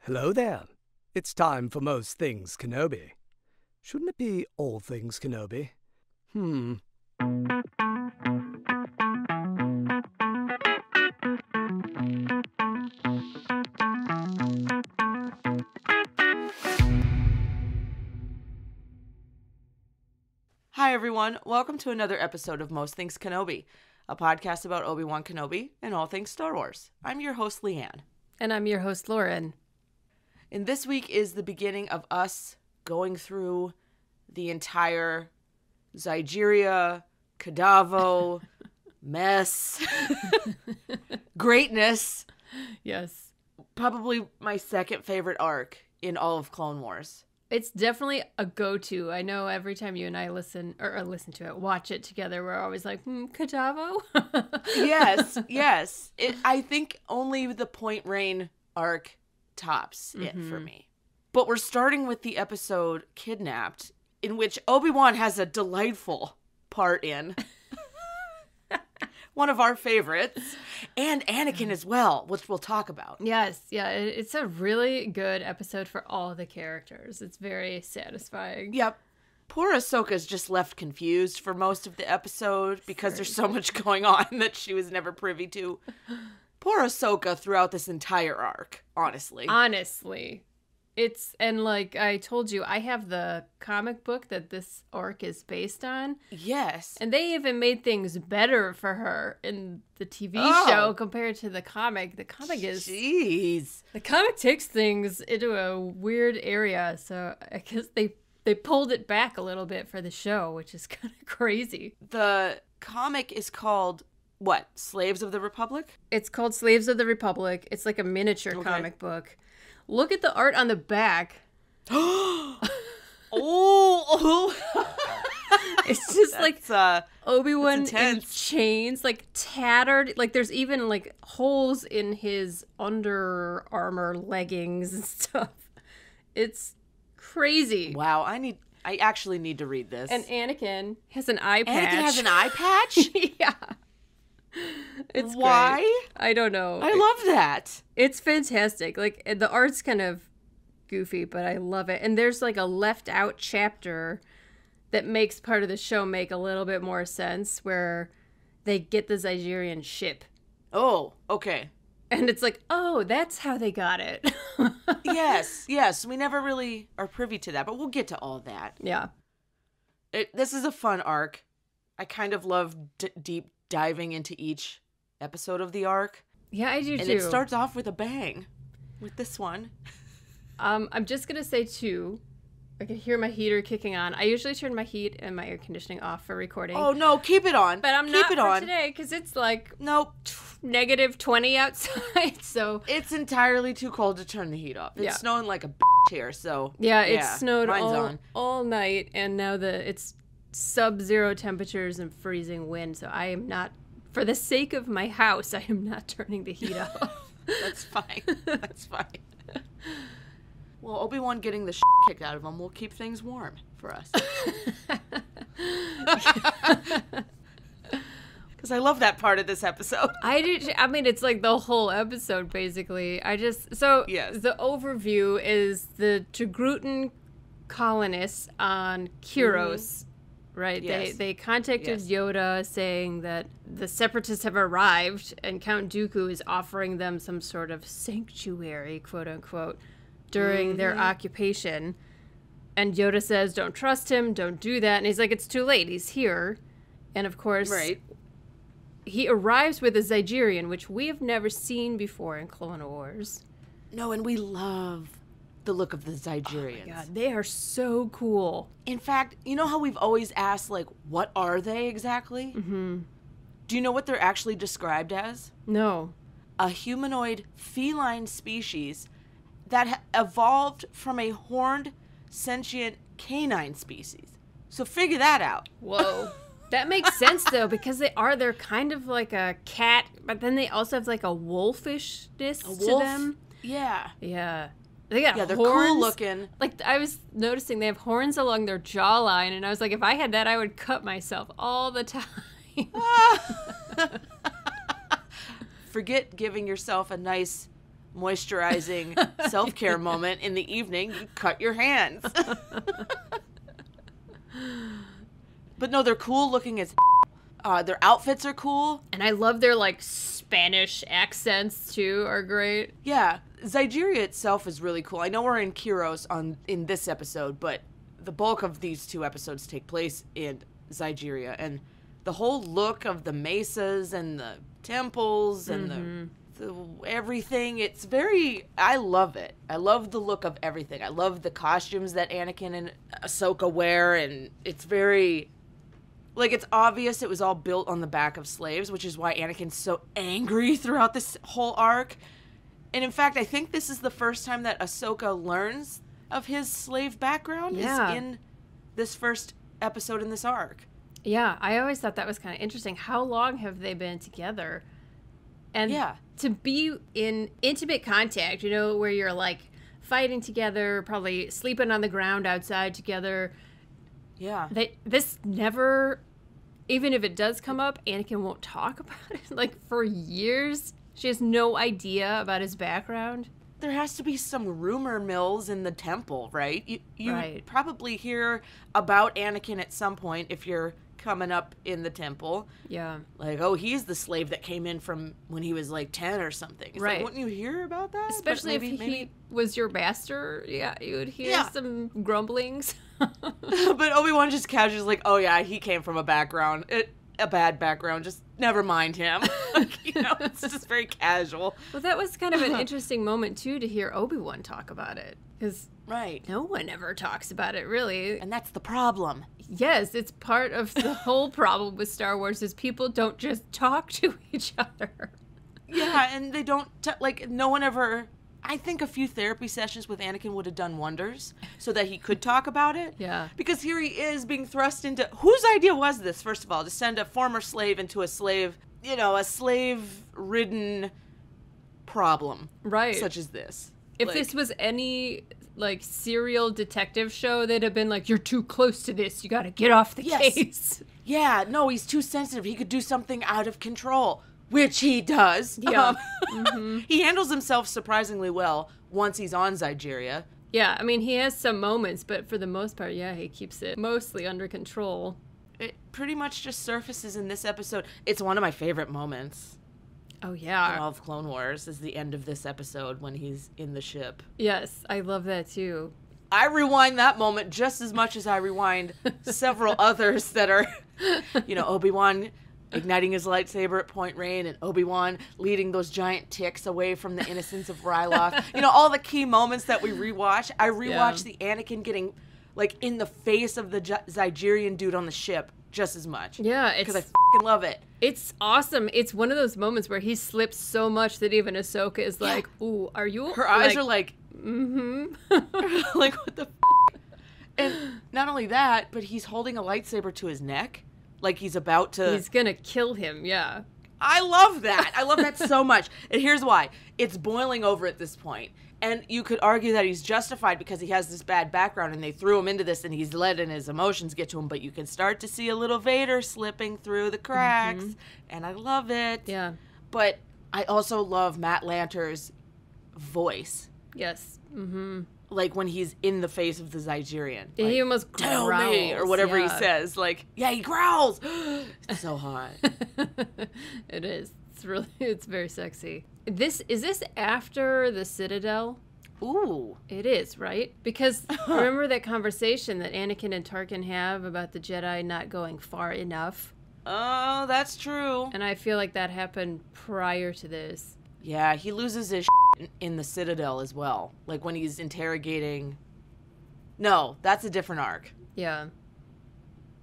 Hello there. It's time for Most Things Kenobi. Shouldn't it be All Things Kenobi? Hi everyone, welcome to another episode of Most Things Kenobi, a podcast about Obi-Wan Kenobi and all things Star Wars. I'm your host, Leanne. And I'm your host, Lauren. And this week is the beginning of us going through the entire Zygeria, Kadavo, mess, greatness. Yes. Probably my second favorite arc in all of Clone Wars. It's definitely a go-to. I know every time you and I watch it together, we're always like, Kadavo? Yes. I think only the Point Rain arc tops it for me. But we're starting with the episode Kidnapped, in which Obi-Wan has a delightful part in. One of our favorites. And Anakin as well, which we'll talk about. Yes, yeah. It's a really good episode for all the characters. It's very satisfying. Yep. Poor Ahsoka's just left confused for most of the episode because there's so much going on that she was never privy to. Poor Ahsoka throughout this entire arc, honestly. And like I told you, I have the comic book that this arc is based on. Yes. And they even made things better for her in the TV show compared to the comic. The comic The comic takes things into a weird area, so I guess they pulled it back a little bit for the show, which is kind of crazy. The comic is called, what, Slaves of the Republic? It's called Slaves of the Republic. It's like a miniature comic book. Look at the art on the back. Oh! It's just like Obi-Wan in chains, like tattered. Like there's even like holes in his Under Armour leggings and stuff. It's crazy. Wow, I actually need to read this. And Anakin has an eye patch. Anakin has an eye patch? Yeah. It's why? Great. I don't know. I love that. It's fantastic. Like the art's kind of goofy, but I love it. And there's like a left out chapter that makes part of the show make a little bit more sense, where they get the Zygerian ship. Oh, okay. And it's like, oh, that's how they got it. Yes. We never really are privy to that, but we'll get to all that. Yeah. This is a fun arc. I kind of love deep diving into each episode of the arc. Yeah, I do too. And it starts off with a bang with this one. I'm just going to say too, I can hear my heater kicking on. I usually turn my heat and my air conditioning off for recording. Oh, no, keep it on. But I'm not for today because it's like negative 20 outside. So it's entirely too cold to turn the heat off. It's snowing like a here, so. Yeah, it snowed all night, and now it's sub-zero temperatures and freezing wind. So I am not, for the sake of my house, I am not turning the heat off. That's fine. Well, Obi-Wan getting the kicked out of him will keep things warm for us. Because I love that part of this episode. I do. I mean, it's like the whole episode, basically. The overview is the Togrutan colonists on Kyros, right? Yes. They contacted Yoda saying that the Separatists have arrived and Count Dooku is offering them some sort of sanctuary, quote unquote, during their occupation. And Yoda says, don't trust him, don't do that. And he's like, it's too late, he's here. And of course, he arrives with a Zygerian, which we have never seen before in Clone Wars. No, and we love the look of the Zygerians. Oh my God, they are so cool. In fact, you know how we've always asked, like, what are they exactly? Mm-hmm. Do you know what they're actually described as? No. A humanoid feline species that evolved from a horned, sentient canine species. So figure that out. Whoa. That makes sense, though, because they're kind of like a cat, but then they also have like a wolfishness to them. Yeah. Yeah. They got they're horns. cool looking. Like, I was noticing they have horns along their jawline, and I was like, if I had that, I would cut myself all the time. Forget giving yourself a nice moisturizing self-care moment in the evening, you cut your hands. But no, they're cool looking as their outfits are cool. And I love their, like, Spanish accents, too, are great. Yeah. Zygeria itself is really cool. I know we're in Kyros in this episode, but the bulk of these 2 episodes take place in Zygeria. And the whole look of the mesas and the temples and the everything, it's very, I love it. I love the look of everything. I love the costumes that Anakin and Ahsoka wear, and it's very, like, it's obvious it was all built on the back of slaves, which is why Anakin's so angry throughout this whole arc. And in fact, I think this is the first time that Ahsoka learns of his slave background is in this first episode in this arc. Yeah, I always thought that was kind of interesting. How long have they been together? And to be in intimate contact, you know, where you're, like, fighting together, probably sleeping on the ground outside together. Yeah. This never, even if it does come up, Anakin won't talk about it. Like, for years, she has no idea about his background. There has to be some rumor mills in the temple, right? You probably hear about Anakin at some point if you're coming up in the temple. Yeah. Like, oh, he's the slave that came in from when he was like 10 or something. It's like, wouldn't you hear about that? Especially if he was your master. Yeah, you would hear some grumblings. But Obi-Wan just casually like, oh yeah, he came from a bad background. Just never mind him. Like, you know, it's just very casual. Well, that was kind of an interesting moment, too, to hear Obi-Wan talk about it. Because right. No one ever talks about it, really. And that's the problem. Yes, it's part of the whole problem with Star Wars is people don't just talk to each other. Yeah, and they don't, like, no one ever... I think a few therapy sessions with Anakin would have done wonders so that he could talk about it. Yeah. Because here he is being thrust into... Whose idea was this, first of all, to send a former slave into a slave, you know, a slave-ridden problem. Right. Such as this. If this was any, like, serial detective show, they'd have been like, you're too close to this. You got to get off the case. Yeah, no, he's too sensitive. He could do something out of control. Which he does. Yeah. He handles himself surprisingly well once he's on Zygeria. Yeah, I mean, he has some moments, but for the most part, yeah, he keeps it mostly under control. It pretty much just surfaces in this episode. It's one of my favorite moments. Oh, yeah. In all of Clone Wars is the end of this episode when he's in the ship. Yes, I love that, too. I rewind that moment just as much as I rewind several others that are, you know, Obi-Wan igniting his lightsaber at Point Rain, and Obi-Wan leading those giant ticks away from the innocence of Ryloth. You know, all the key moments that we rewatch. I rewatch the Anakin getting, like, in the face of the Zygerian dude on the ship just as much. Yeah, because I f***ing love it. It's awesome. It's one of those moments where he slips so much that even Ahsoka is like, ooh, are you... Her eyes are like... Mm-hmm. Like, what the f***? And not only that, but he's holding a lightsaber to his neck. Like he's about to... He's gonna kill him, yeah. I love that. I love that so much. And here's why. It's boiling over at this point. And you could argue that he's justified because he has this bad background and they threw him into this and he's letting his emotions get to him. But you can start to see a little Vader slipping through the cracks. And I love it. Yeah. But I also love Matt Lanter's voice. Yes. Mm-hmm. Like when he's in the face of the Zygerian. Like, he almost growls. Tell me, or whatever he says. Like, yeah, he growls. It's so hot. It is. It's very sexy. Is this after the Citadel? Ooh. It is, right? Because remember that conversation that Anakin and Tarkin have about the Jedi not going far enough? Oh, that's true. And I feel like that happened prior to this. Yeah, he loses his in the Citadel as well. Like when he's interrogating... No, that's a different arc. Yeah.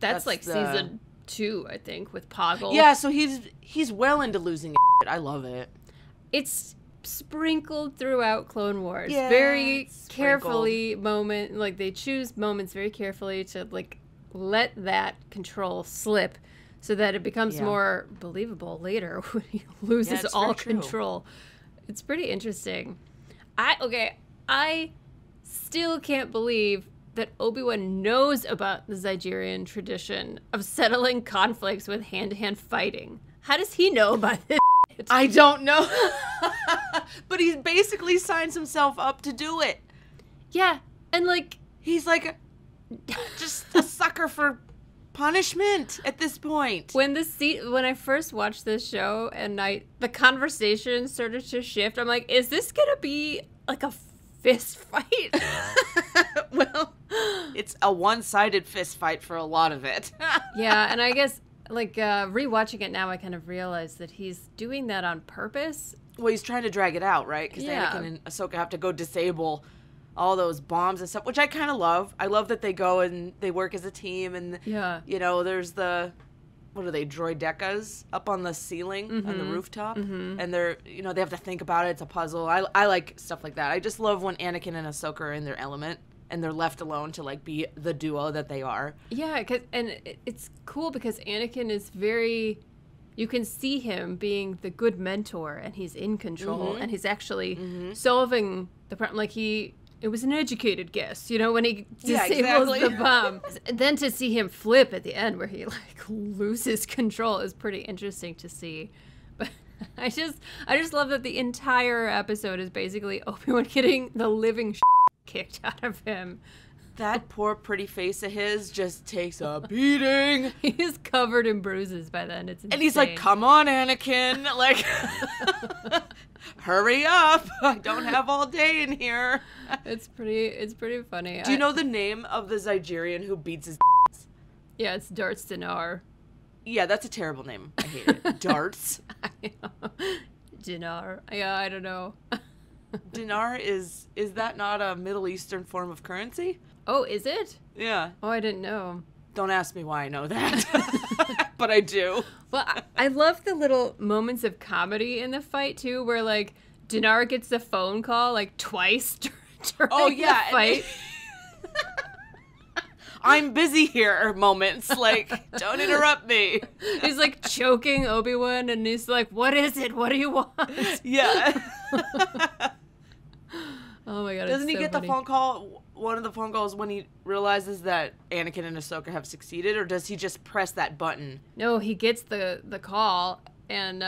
That's like season 2, I think, with Poggle. Yeah, so he's well into losing it. I love it. It's sprinkled throughout Clone Wars. Yeah, very carefully like they choose moments very carefully to like let that control slip so that it becomes more believable later when he loses all control. It's pretty interesting. I still can't believe that Obi-Wan knows about the Zygerian tradition of settling conflicts with hand-to-hand fighting. How does he know about this? I don't know. But he basically signs himself up to do it. Yeah, and like He's like just a sucker for punishment at this point. when I first watched this show and the conversation started to shift, I'm like, is this gonna be like a fist fight? Well, it's a one-sided fist fight for a lot of it. Yeah, and I guess like rewatching it now, I kind of realized that he's doing that on purpose. Well, he's trying to drag it out, right? Because Yeah. Anakin and Ahsoka have to go disable all those bombs and stuff, which I kind of love. I love that they go and they work as a team, and Yeah. you know, there's what are they, droidecas up on the ceiling on the rooftop, and they're, you know, they have to think about it. It's a puzzle. I like stuff like that. I just love when Anakin and Ahsoka are in their element and they're left alone to like be the duo that they are. Yeah, it's cool because Anakin is very. You can see him being the good mentor, and he's in control, and he's actually solving the problem. Like it was an educated guess, you know, when he disables the bomb. And then to see him flip at the end, where he like loses control, is pretty interesting to see. But I just love that the entire episode is basically Obi-Wan getting the living kicked out of him. That poor pretty face of his just takes a beating. He's covered in bruises by then. It's insane. And he's like, come on, Anakin. Like, hurry up. I don't have all day in here. It's pretty funny. Do you know the name of the Zygerian who beats his Yeah, it's Darts Dinar. Yeah, that's a terrible name. I hate it. Darts. Dinar. Yeah, I don't know. Dinar is that not a Middle Eastern form of currency? Oh, is it? Yeah. Oh, I didn't know. Don't ask me why I know that. But I do. Well, I love the little moments of comedy in the fight, too, where, like, Dinar gets the phone call, like, twice during the fight. I'm busy here moments. Like, don't interrupt me. He's, like, choking Obi-Wan, and he's like, what is it? What do you want? Yeah. Oh, my God, Doesn't he so get funny. the phone call? One of the phone calls when he realizes that Anakin and Ahsoka have succeeded, or does he just press that button? No, he gets the call, and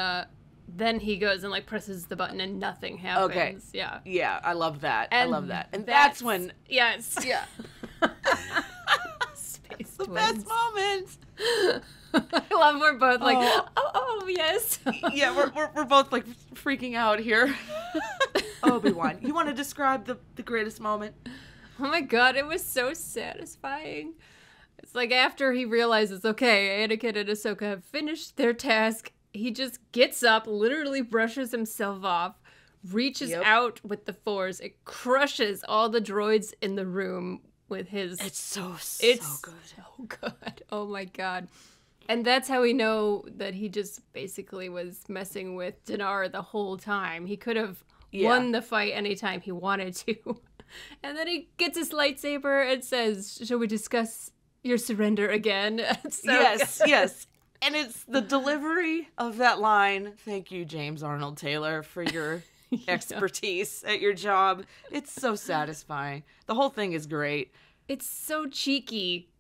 then he goes and, like, presses the button, and nothing happens. Okay. Yeah. Yeah, I love that. I And love that. And that's when... Yes. Yeah. Space The twins. best moment. I love we're both like, Oh. oh yes. Yeah, we're both, like, freaking out here. Obi-Wan, you want to describe the greatest moment? Oh my God, it was so satisfying. It's like after he realizes, okay, Anakin and Ahsoka have finished their task, he just gets up, literally brushes himself off, reaches out with the Force, it crushes all the droids in the room with his... It's so good. So good. Oh my God. And that's how we know that he just basically was messing with Dinar the whole time. He could have won the fight anytime he wanted to. And then he gets his lightsaber and says, shall we discuss your surrender again? So yes, good. yes. And it's the delivery of that line. Thank you, James Arnold Taylor, for your expertise at your job. It's so satisfying. The whole thing is great. It's so cheeky.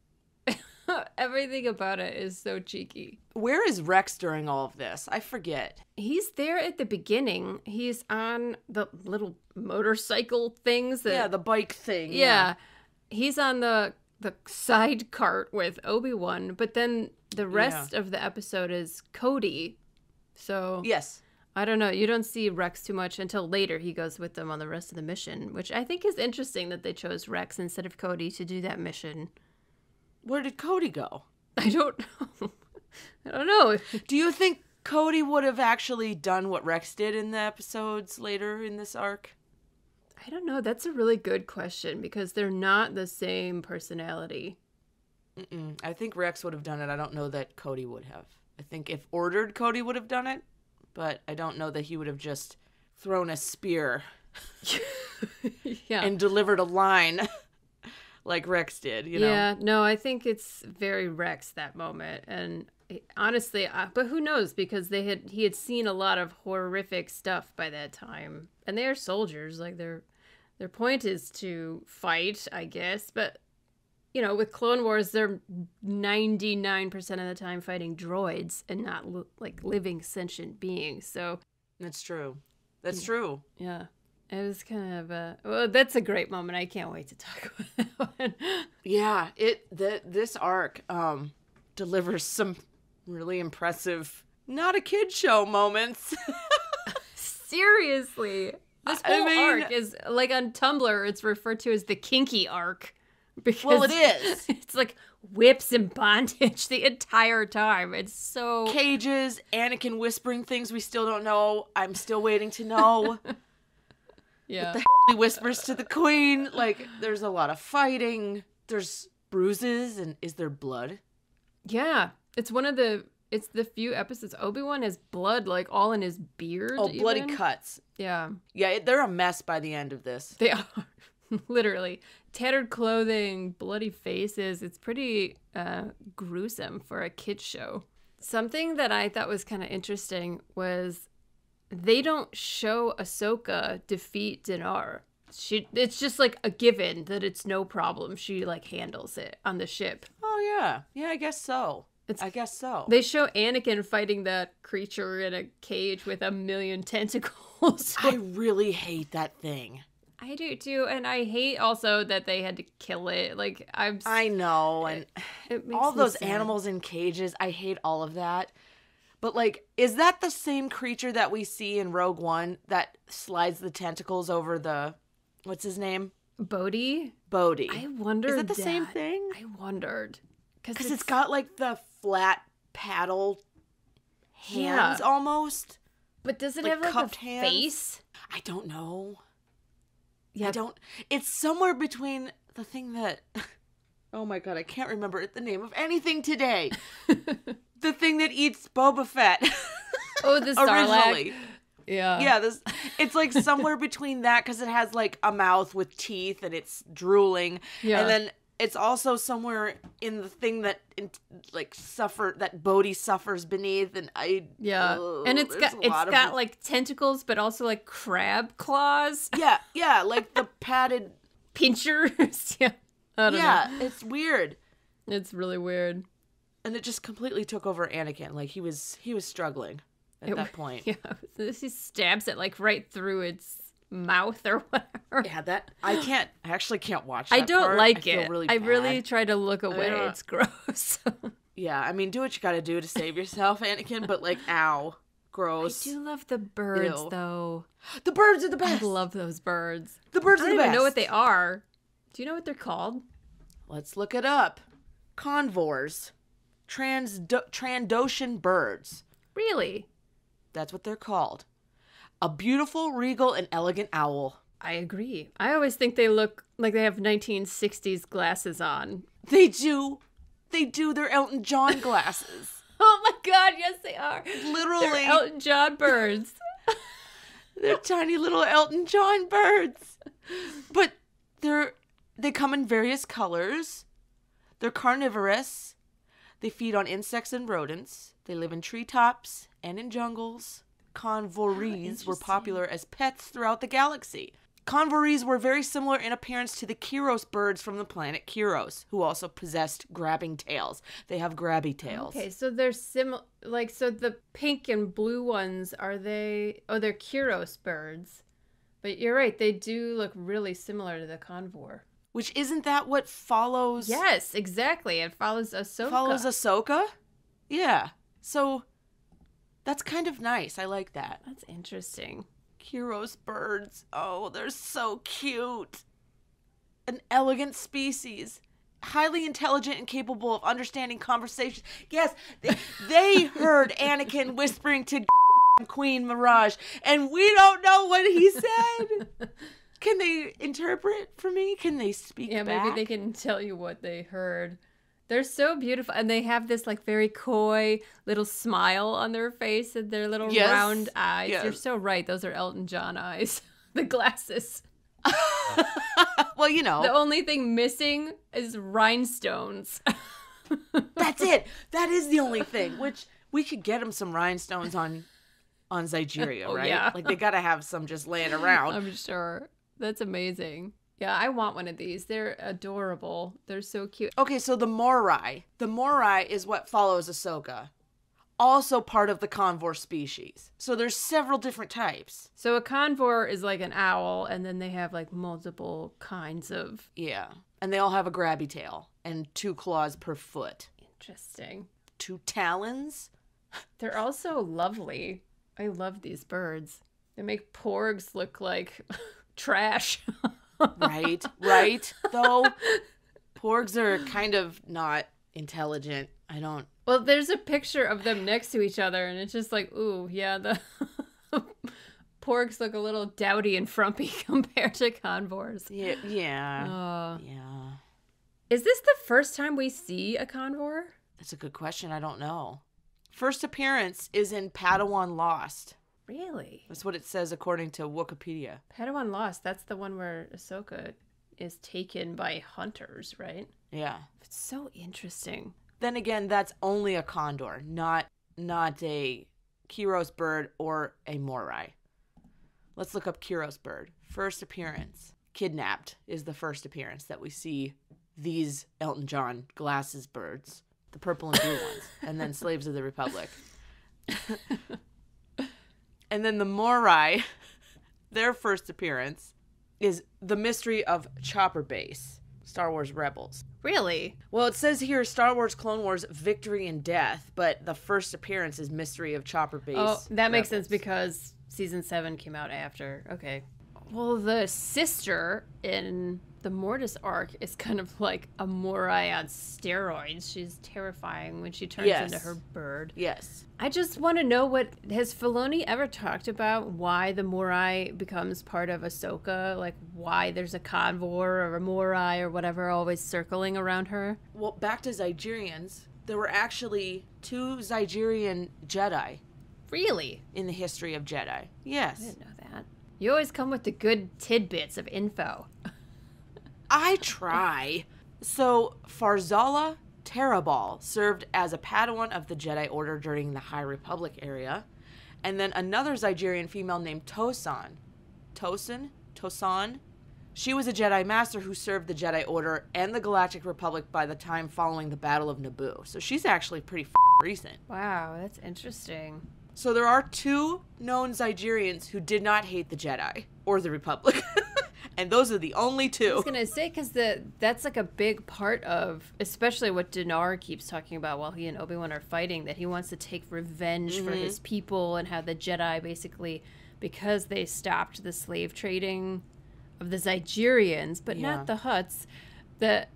Everything about it is so cheeky. Where is Rex during all of this? I forget. He's there at the beginning. He's on the little motorcycle things. Yeah, the bike thing. Yeah. He's on the side cart with Obi-Wan, but then the rest of the episode is Cody. So Yes. I don't know. You don't see Rex too much until later he goes with them on the rest of the mission, which I think is interesting that they chose Rex instead of Cody to do that mission. Where did Cody go? I don't know. I don't know. Do you think Cody would have actually done what Rex did in the episodes later in this arc? I don't know. That's a really good question because they're not the same personality. I think Rex would have done it. I don't know that Cody would have. I think if ordered, Cody would have done it, but I don't know that he would have just thrown a spear and delivered a line like Rex did, you know? Yeah, no, I think it's very Rex that moment. And honestly, but who knows? Because he had seen a lot of horrific stuff by that time. And they are soldiers. Like, their point is to fight, I guess. But, you know, with Clone Wars, they're 99% of the time fighting droids and not, like, living sentient beings. So That's true. That's true. Yeah. It was kind of well, that's a great moment. I can't wait to talk about that one. Yeah, this arc delivers some really impressive, not a kid show moments. Seriously. This whole arc is, like, on Tumblr, it's referred to as the kinky arc. Because well, it is. It's like whips and bondage the entire time. It's so... Cages, Anakin whispering things we still don't know. I'm still waiting to know. Yeah. What the hell he whispers to the queen. Like, there's a lot of fighting. There's bruises, and is there blood? Yeah. It's the few episodes. Obi-Wan has blood, like, all in his beard. Oh, bloody even. cuts. Yeah. Yeah, they're a mess by the end of this. They are. Literally. Tattered clothing, bloody faces. It's pretty gruesome for a kid's show. Something that I thought was kind of interesting was they don't show Ahsoka defeat Dinar. It's just like a given that it's no problem. She, like, handles it on the ship. Oh, yeah. Yeah, I guess so. I guess so. They show Anakin fighting that creature in a cage with a million tentacles. I really hate that thing. I do too, and I hate also that they had to kill it. Like, I know, and it makes all me those sad. animals in cages, I hate all of that. But, like, is that the same creature that we see in Rogue One that slides the tentacles over the, what's his name? Bodhi? Bodhi. I wondered. Is it the same thing? I wondered. Because it's got, like, the flat paddle hands almost. But does it like have, like, cupped a hands? face? I don't know. Yeah. It's somewhere between the thing that, oh my god, I can't remember the name of anything today. The thing that eats Boba Fett. Oh, the Sarlacc. Originally. Yeah. Yeah, it's like somewhere between that because it has like a mouth with teeth and it's drooling. Yeah. And then it's also somewhere in the thing that that Bodhi suffers beneath, and and it's got like tentacles, but also like crab claws. Yeah, like the padded pinchers. Yeah, I don't know. It's weird. It's really weird, and it just completely took over Anakin. Like he was struggling at that point. Yeah, he stabs it like right through its mouth or whatever. Yeah, I actually can't watch that I don't part. like I feel it. really I bad. really try to look away. It's gross. Yeah, I mean, do what you gotta do to save yourself, Anakin, but like, ow. Gross. I do love the birds, Ew. though. The birds are the best. I love those birds. The birds are the best. I don't even know what they are. Do you know what they're called? Let's look it up. Convors. Trandoshan birds. Really? That's what they're called. A beautiful, regal, and elegant owl. I agree. I always think they look like they have 1960s glasses on. They do. They do. They're Elton John glasses. Oh my god, yes they are. Literally. They're Elton John birds. They're tiny little Elton John birds. But they come in various colors. They're carnivorous. They feed on insects and rodents. They live in treetops and in jungles. Convorees were popular as pets throughout the galaxy. Convorees were very similar in appearance to the Kyros birds from the planet Kyros, who also possessed grabbing tails. They have grabby tails. Okay, so they're similar. Like, so the pink and blue ones, are they? Oh, they're Kyros birds. But you're right, they do look really similar to the Convor. Which, isn't that what follows? Yes, exactly. It follows Ahsoka. Yeah. So that's kind of nice. I like that. That's interesting. Kyros birds. Oh, they're so cute. An elegant species. Highly intelligent and capable of understanding conversations. Yes, they heard Anakin whispering to Queen Mirage, and we don't know what he said. Can they interpret for me? Can they speak back? Yeah, maybe they can tell you what they heard. They're so beautiful, and they have this like very coy little smile on their face and their little round eyes. Yes. You're so right. Those are Elton John eyes. The glasses. Well, you know. The only thing missing is rhinestones. That's it. That is the only thing. Which we could get them some rhinestones on Zygeria, right? Yeah. Like they gotta have some just laying around. I'm sure. That's amazing. Yeah, I want one of these. They're adorable. They're so cute. Okay, so the Morai. The Morai is what follows Ahsoka. also part of the convor species. So there's several different types. So a convor is like an owl, and then they have like multiple kinds of... Yeah. And they all have a grabby tail and 2 claws per foot. Interesting. 2 talons? They're also lovely. I love these birds. They make porgs look like trash. Right, though. Porgs are kind of not intelligent. Well, there's a picture of them next to each other, and it's just like, ooh, yeah, the porgs look a little dowdy and frumpy compared to convors. Yeah. Yeah. Yeah. Is this the first time we see a convor? That's a good question. I don't know. First appearance is in Padawan Lost. Really? That's what it says according to Wikipedia. Padawan Lost, that's the one where Ahsoka is taken by hunters, right? Yeah. It's so interesting. Then again, that's only a condor, not a Kiros bird or a morai. Let's look up Kiros bird. First appearance. Kidnapped is the first appearance that we see these Elton John glasses birds. The purple and blue ones. And then Slaves of the Republic. And then the morai, their first appearance is The Mystery of Chopper Base, Star Wars Rebels. Really? Well, it says here Star Wars Clone Wars Victory and Death, but the first appearance is Mystery of Chopper Base. Oh, that makes Rebels. sense because season 7 came out after. Okay. Well, the sister in the Mortis arc is kind of like a morai on steroids. She's terrifying when she turns into her bird. Yes. I just want to know, has Filoni ever talked about why the morai becomes part of Ahsoka? Like why there's a convor or a morai or whatever always circling around her? Well, back to Zygerians. There were actually 2 Zygerian Jedi. Really? In the history of Jedi. I Yes. didn't know that. You always come with the good tidbits of info. I try. So, Farzala Terabal served as a Padawan of the Jedi Order during the High Republic era. And then another Zygerian female named Tosan. She was a Jedi Master who served the Jedi Order and the Galactic Republic by the time following the Battle of Naboo. So she's actually pretty recent. Wow, that's interesting. So there are 2 known Zygerians who did not hate the Jedi or the Republic. And those are the only 2. I was going to say, because that's like a big part of, especially what Dinar keeps talking about while he and Obi-Wan are fighting, that he wants to take revenge for his people and how the Jedi basically, because they stopped the slave trading of the Zygerians, but not the Hutts, that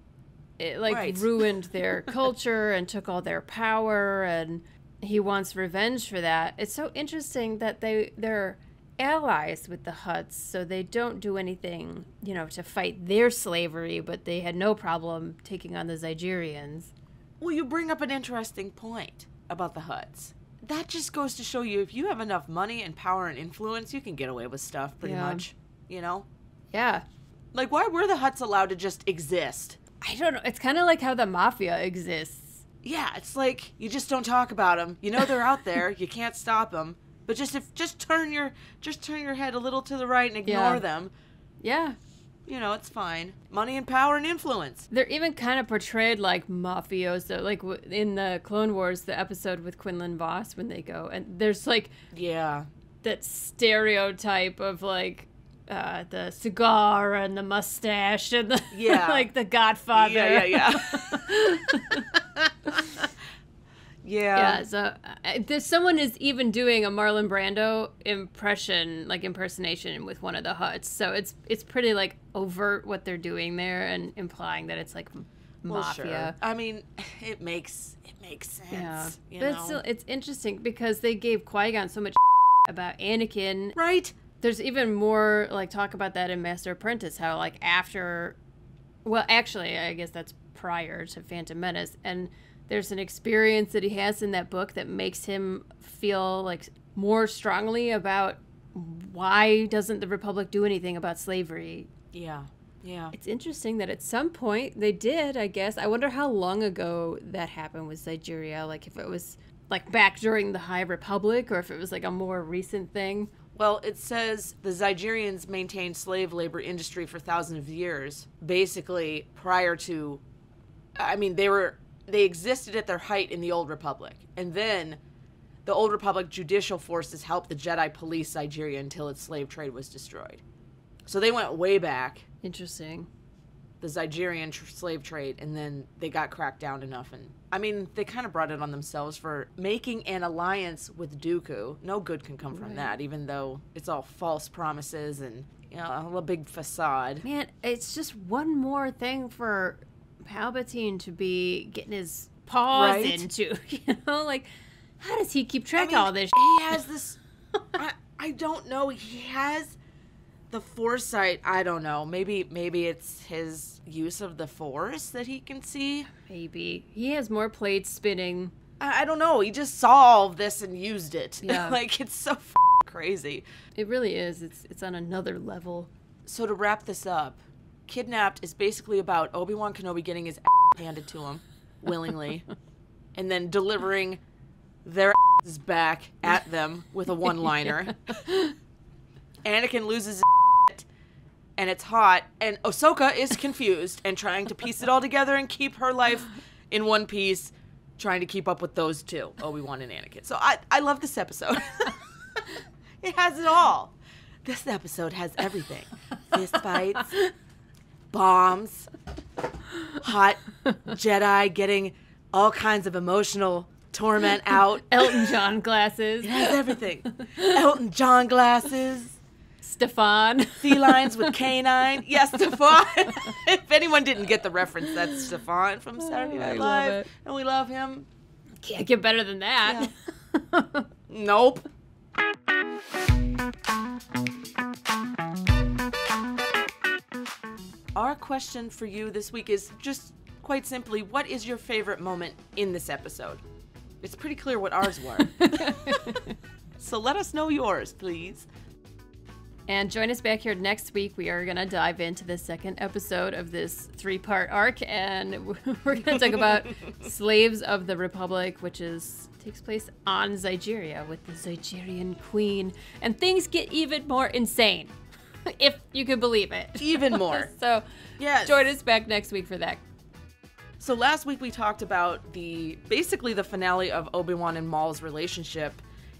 it ruined their culture and took all their power, and he wants revenge for that. It's so interesting that they're allies with the Hutts, so they don't do anything, to fight their slavery, but they had no problem taking on the Zygerians. Well, you bring up an interesting point about the Hutts. That just goes to show you if you have enough money and power and influence, you can get away with stuff pretty much, Yeah. Like, why were the Hutts allowed to just exist? I don't know. It's kind of like how the mafia exists. Yeah, it's like you just don't talk about them. You know they're out there. You can't stop them. But just turn your head a little to the right and ignore them. Yeah. It's fine. Money and power and influence. They're even kind of portrayed like mafioso, like in the Clone Wars, the episode with Quinlan Voss when they go, and there's like that stereotype of like the cigar and the mustache and the like the Godfather. Yeah. Yeah, so someone is even doing a Marlon Brando impersonation with one of the Hutts. So it's pretty like overt what they're doing there and implying that it's like mafia. Sure. I mean, it makes sense. Yeah, but still, it's interesting because they gave Qui-Gon so much about Anakin. Right. There's even more like talk about that in Master Apprentice. How like after, well, actually, I guess that's prior to Phantom Menace and. There's an experience that he has in that book that makes him feel like more strongly about why doesn't the Republic do anything about slavery. Yeah. It's interesting that at some point they did, I guess. I wonder how long ago that happened with Zygeria. Like if it was like back during the High Republic or if it was like a more recent thing. Well, it says the Zygerians maintained slave labor industry for thousands of years. Basically prior to, they existed at their height in the Old Republic. And then The Old Republic judicial forces helped the Jedi police Nigeria until its slave trade was destroyed. So they went way back. Interesting. The Nigerian slave trade, and then they got cracked down enough. And I mean, they kind of brought it on themselves for making an alliance with Dooku. No good can come from that, even though it's all false promises and, you know, a big facade. Man, it's just one more thing for Palpatine to be getting his paws into. You know, like, how does he keep track of all this? He has this. I don't know. He has the foresight. I don't know. Maybe it's his use of the Force that he can see. Maybe he has more plates spinning. I don't know. He just saw all of this and used it. Yeah. Like, it's so crazy. It really is. It's on another level. So to wrap this up, Kidnapped is basically about Obi-Wan Kenobi getting his handed to him willingly, and then delivering their asses back at them with a one-liner. Anakin loses his and it's hot, and Ahsoka is confused and trying to piece it all together and keep her life in one piece, trying to keep up with those two, Obi-Wan and Anakin. So I love this episode. It has it all. This episode has everything. Fist fights, bombs, hot Jedi getting all kinds of emotional torment out. Elton John glasses. It has everything. Elton John glasses. Stefan. Felines with canine. Yes, Stefan. If anyone didn't get the reference, that's Stefan from Saturday Night Live. And we love him. Can't get better than that. Yeah. Nope. Our question for you this week is just quite simply, what is your favorite moment in this episode? It's pretty clear what ours were. So let us know yours, please. And join us back here next week. We are going to dive into the second episode of this 3-part arc, and we're going to talk about Slaves of the Republic, which takes place on Zygeria with the Zygerian queen, and things get even more insane, if you can believe it. Even more. So yes. Join us back next week for that. So last week we talked about basically the finale of Obi-Wan and Maul's relationship,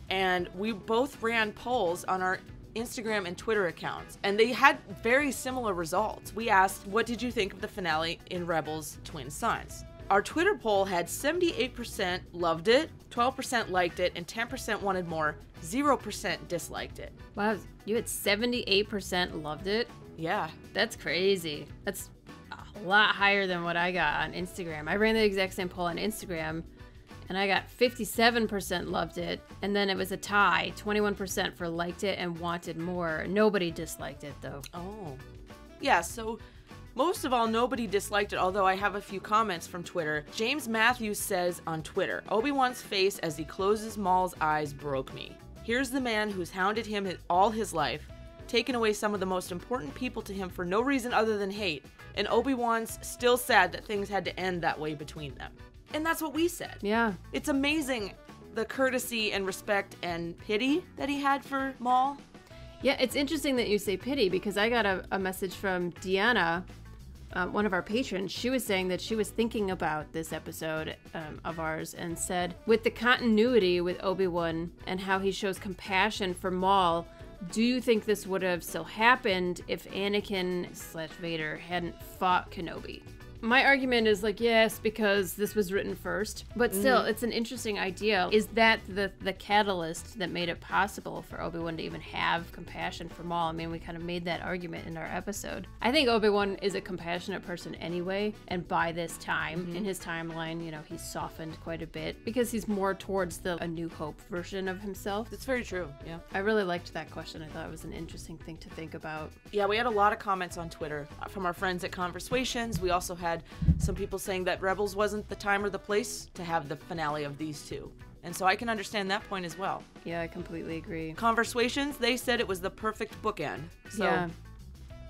and we both ran polls on our Instagram and Twitter accounts, and they had very similar results. We asked, what did you think of the finale in Rebels Twin Suns? Our Twitter poll had 78% loved it, 12% liked it, and 10% wanted more, 0% disliked it. Wow, you had 78% loved it? Yeah. That's crazy. That's a lot higher than what I got on Instagram. I ran the exact same poll on Instagram, and I got 57% loved it, and then it was a tie, 21% for liked it and wanted more. Nobody disliked it, though. Oh. Yeah, so most of all, nobody disliked it, although I have a few comments from Twitter. James Matthews says on Twitter, Obi-Wan's face as he closes Maul's eyes broke me. Here's the man who's hounded him all his life, taken away some of the most important people to him for no reason other than hate, and Obi-Wan's still sad that things had to end that way between them. And that's what we said. Yeah. It's amazing the courtesy and respect and pity that he had for Maul. Yeah, it's interesting that you say pity, because I got a message from Deanna, one of our patrons. She was saying that she was thinking about this episode of ours and said, with the continuity with Obi-Wan and how he shows compassion for Maul, do you think this would have still happened if Anakin/Vader hadn't fought Kenobi? My argument is like, yes, because this was written first, but still, it's an interesting idea. Is that the catalyst that made it possible for Obi-Wan to even have compassion for Maul? I mean, we kind of made that argument in our episode. I think Obi-Wan is a compassionate person anyway, and by this time, in his timeline, you know, he's softened quite a bit because he's more towards the A New Hope version of himself. That's very true, yeah. I really liked that question. I thought it was an interesting thing to think about. Yeah, we had a lot of comments on Twitter from our friends at Conversations. We also had some people saying that Rebels wasn't the time or the place to have the finale of these two. And so I can understand that point as well. Yeah, I completely agree. Conversations, they said it was the perfect bookend. So,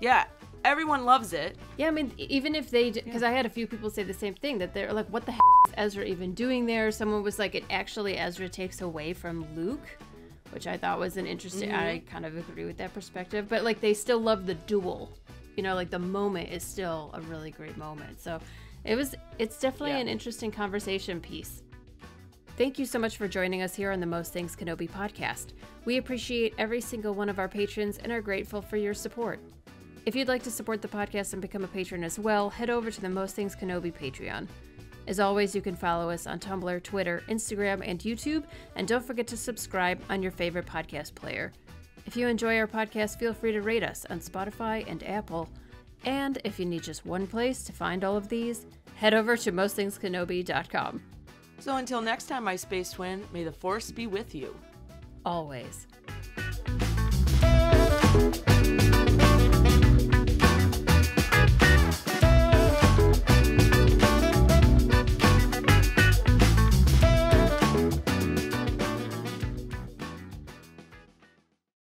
yeah, everyone loves it. Yeah, I mean, even if they, because I had a few people say the same thing, that they're like, what the heck is Ezra even doing there? Someone was like, it actually Ezra takes away from Luke, which I thought was an interesting, I kind of agree with that perspective. But like, they still love the duel. You know, like the moment is still a really great moment. So it's definitely an interesting conversation piece. Thank you so much for joining us here on the Most Things Kenobi podcast. We appreciate every single one of our patrons and are grateful for your support. If you'd like to support the podcast and become a patron as well, head over to the Most Things Kenobi Patreon. As always, you can follow us on Tumblr, Twitter, Instagram, and YouTube, and don't forget to subscribe on your favorite podcast player. If you enjoy our podcast, feel free to rate us on Spotify and Apple. And if you need just one place to find all of these, head over to mostthingskenobi.com. So until next time, my space twin, may the Force be with you. Always.